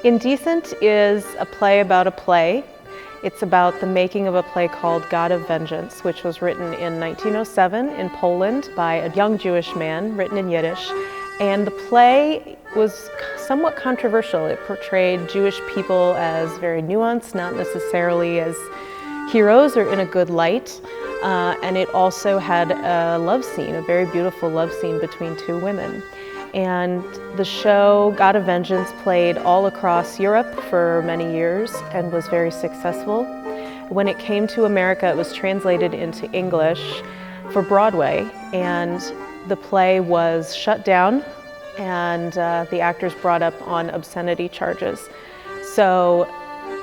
Indecent is a play about a play. It's about the making of a play called God of Vengeance, which was written in 1907 in Poland by a young Jewish man, written in Yiddish. And the play was somewhat controversial. It portrayed Jewish people as very nuanced, not necessarily as heroes or in a good light. And it also had a love scene, a very beautiful love scene between two women. And the show, God of Vengeance, played all across Europe for many years and was very successful. When it came to America, it was translated into English for Broadway, and the play was shut down, and the actors brought up on obscenity charges. So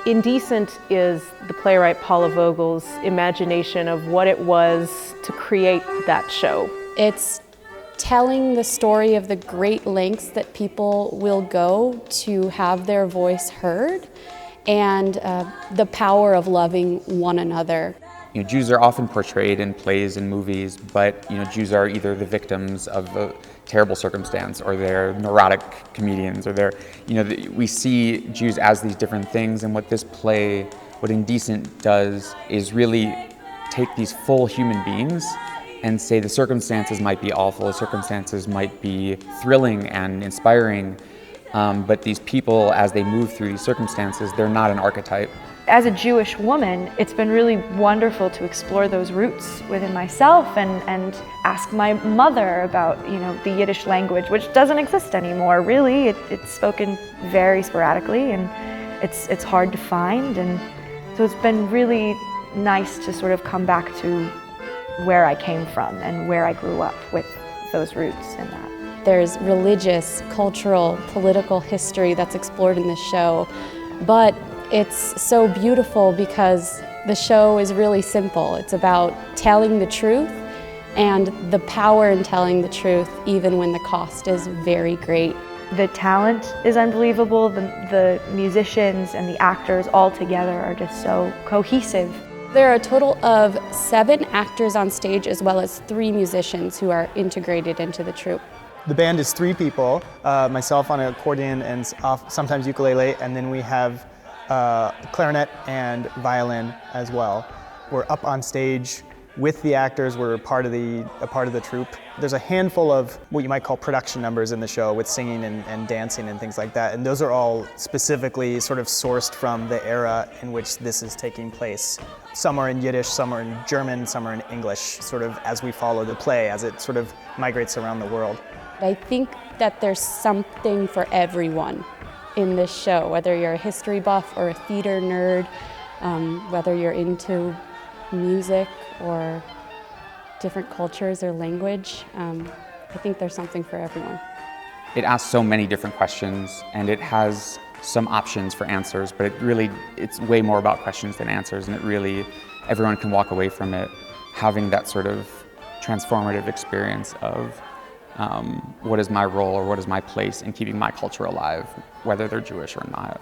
Indecent is the playwright Paula Vogel's imagination of what it was to create that show. It's telling the story of the great lengths that people will go to have their voice heard, and the power of loving one another. Jews are often portrayed in plays and movies, but Jews are either the victims of a terrible circumstance, or they're neurotic comedians, or we see Jews as these different things. And what this play, what Indecent does, is really take these full human beings and say the circumstances might be awful, the circumstances might be thrilling and inspiring, but these people, as they move through these circumstances, they're not an archetype. As a Jewish woman, it's been really wonderful to explore those roots within myself and ask my mother about the Yiddish language, which doesn't exist anymore, really. It's spoken very sporadically, and it's hard to find, and so it's been really nice to sort of come back to where I came from and where I grew up with those roots in that. There's religious, cultural, political history that's explored in this show, but it's so beautiful because the show is really simple. It's about telling the truth and the power in telling the truth, even when the cost is very great. The talent is unbelievable. The musicians and the actors all together are just so cohesive. There are a total of 7 actors on stage, as well as 3 musicians who are integrated into the troupe. The band is 3 people, myself on an accordion and sometimes ukulele, and then we have clarinet and violin as well. We're up on stage with the actors. We're a part of the troupe. There's a handful of what you might call production numbers in the show, with singing and dancing and things like that, and those are all specifically sort of sourced from the era in which this is taking place. Some are in Yiddish, some are in German, some are in English, sort of as we follow the play, as it sort of migrates around the world. I think that there's something for everyone in this show, whether you're a history buff or a theater nerd, whether you're into music or different cultures or language. I think there's something for everyone. It asks so many different questions, and it has some options for answers, but it's way more about questions than answers, and everyone can walk away from it having that sort of transformative experience of what is my role or what is my place in keeping my culture alive, whether they're Jewish or not.